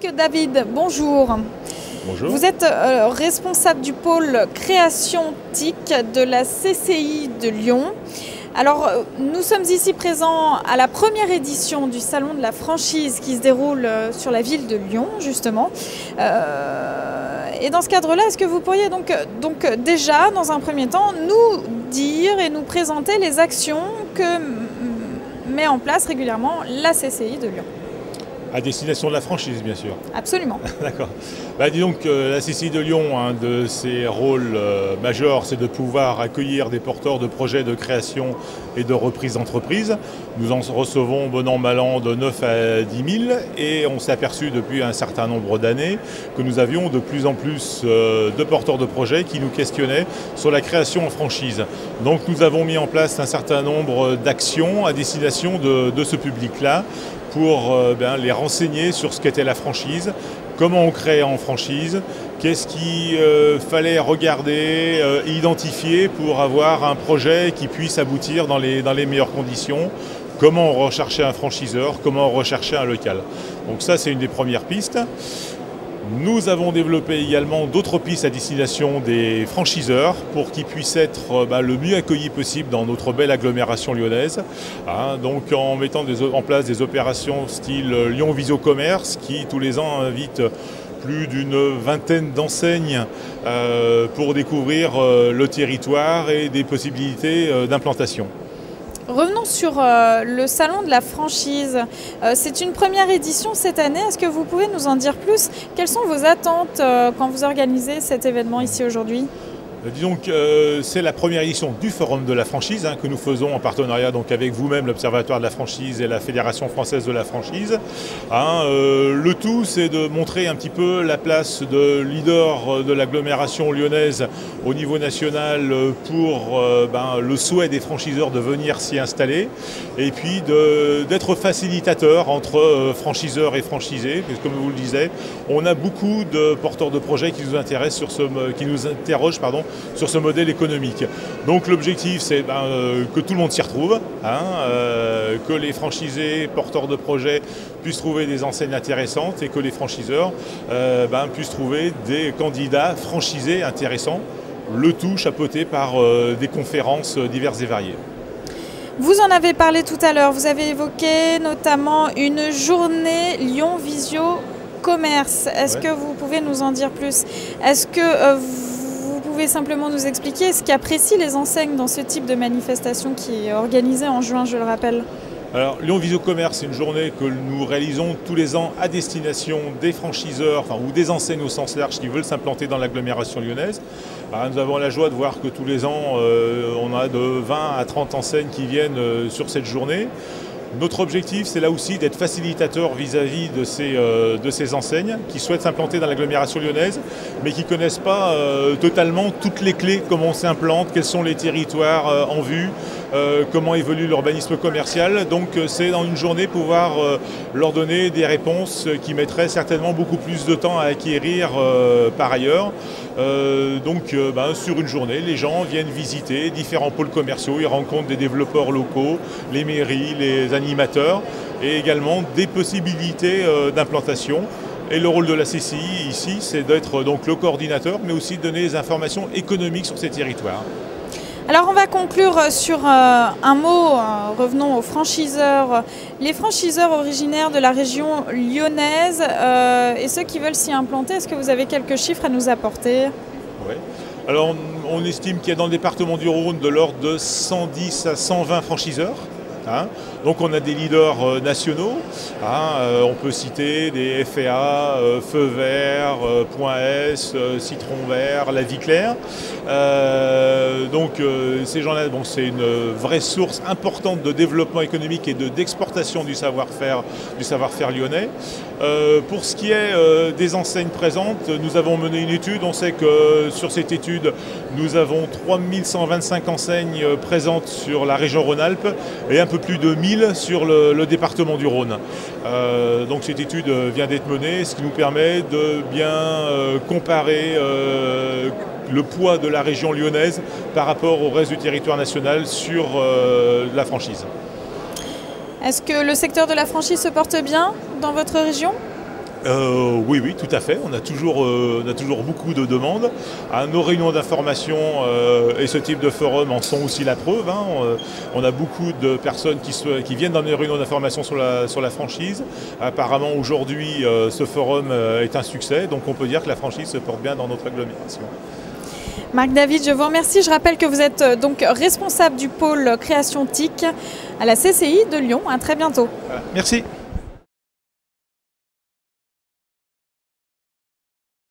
Loïc David, bonjour. Bonjour. Vous êtes responsable du pôle création TIC de la CCI de Lyon. Alors, nous sommes ici présents à la première édition du Salon de la franchise qui se déroule sur la ville de Lyon, justement. Et dans ce cadre-là, est-ce que vous pourriez donc déjà, dans un premier temps, nous dire et nous présenter les actions que met en place régulièrement la CCI de Lyon? À destination de la franchise, bien sûr. Absolument. D'accord. Disons que la CCI de Lyon, un de ses rôles majeurs, c'est de pouvoir accueillir des porteurs de projets de création et de reprise d'entreprise. Nous en recevons bon an, mal an de 9 à 10 000 et on s'est aperçu depuis un certain nombre d'années que nous avions de plus en plus de porteurs de projets qui nous questionnaient sur la création en franchise. Donc nous avons mis en place un certain nombre d'actions à destination de ce public-là pour les renseigner sur ce qu'était la franchise, comment on crée en franchise, qu'est-ce qu'il fallait regarder, identifier pour avoir un projet qui puisse aboutir dans les meilleures conditions, comment on recherchait un franchiseur, comment on recherchait un local. Donc ça, c'est une des premières pistes. Nous avons développé également d'autres pistes à destination des franchiseurs pour qu'ils puissent être le mieux accueillis possible dans notre belle agglomération lyonnaise. Donc en mettant en place des opérations style Lyon Visio Commerce qui tous les ans invitent plus d'une vingtaine d'enseignes pour découvrir le territoire et des possibilités d'implantation. Revenons sur le salon de la franchise. C'est une première édition cette année. Est-ce que vous pouvez nous en dire plus? Quelles sont vos attentes quand vous organisez cet événement ici aujourd'hui? Disons que c'est la première édition du Forum de la franchise que nous faisons en partenariat donc avec vous-même, l'Observatoire de la franchise et la Fédération française de la franchise. Le tout, c'est de montrer un petit peu la place de leader de l'agglomération lyonnaise au niveau national pour le souhait des franchiseurs de venir s'y installer et puis d'être facilitateur entre franchiseurs et franchisés. Parce que comme vous le disiez, on a beaucoup de porteurs de projets qui nous intéressent qui nous interrogent sur ce modèle économique. Donc l'objectif, c'est que tout le monde s'y retrouve, que les franchisés, porteurs de projets puissent trouver des enseignes intéressantes et que les franchiseurs puissent trouver des candidats franchisés intéressants, le tout chapeauté par des conférences diverses et variées. Vous en avez parlé tout à l'heure, vous avez évoqué notamment une journée Lyon Visio Commerce. Est-ce que vous pouvez nous en dire plus? Est-ce que vous pouvez simplement nous expliquer ce qu'apprécient les enseignes dans ce type de manifestation qui est organisée en juin, je le rappelle? Alors, Lyon Visio Commerce, c'est une journée que nous réalisons tous les ans à destination des franchiseurs ou des enseignes au sens large qui veulent s'implanter dans l'agglomération lyonnaise. Nous avons la joie de voir que tous les ans, on a de 20 à 30 enseignes qui viennent sur cette journée. Notre objectif, c'est là aussi d'être facilitateur vis-à-vis de ces enseignes qui souhaitent s'implanter dans l'agglomération lyonnaise, mais qui ne connaissent pas totalement toutes les clés, comment on s'implante, quels sont les territoires en vue, comment évolue l'urbanisme commercial. Donc c'est dans une journée pouvoir leur donner des réponses qui mettraient certainement beaucoup plus de temps à acquérir par ailleurs. Sur une journée, les gens viennent visiter différents pôles commerciaux, ils rencontrent des développeurs locaux, les mairies, les animateurs et également des possibilités d'implantation. Et le rôle de la CCI ici, c'est d'être donc le coordinateur, mais aussi de donner des informations économiques sur ces territoires. Alors on va conclure sur un mot, revenons aux franchiseurs. Les franchiseurs originaires de la région lyonnaise et ceux qui veulent s'y implanter, est-ce que vous avez quelques chiffres à nous apporter? Oui. Alors on estime qu'il y a dans le département du Rhône de l'ordre de 110 à 120 franchiseurs. Donc on a des leaders nationaux, on peut citer des FA, Feu Vert, Point S, Citron Vert, La Vie Claire. Ces gens-là, c'est une vraie source importante de développement économique et d'exportation du savoir-faire lyonnais. Pour ce qui est des enseignes présentes, nous avons mené une étude. On sait que sur cette étude, nous avons 3125 enseignes présentes sur la région Rhône-Alpes et un peu plus de 1000 sur le département du Rhône. Donc cette étude vient d'être menée, ce qui nous permet de bien comparer le poids de la région lyonnaise par rapport au reste du territoire national sur la franchise. Est-ce que le secteur de la franchise se porte bien dans votre région ? Oui, oui, tout à fait. On a toujours beaucoup de demandes. Nos réunions d'information et ce type de forum en sont aussi la preuve. On a beaucoup de personnes qui viennent dans les réunions d'information sur la franchise. Apparemment, aujourd'hui, ce forum est un succès. Donc, on peut dire que la franchise se porte bien dans notre agglomération. Marc David, je vous remercie. Je rappelle que vous êtes donc responsable du pôle création TIC à la CCI de Lyon. À très bientôt. Voilà. Merci.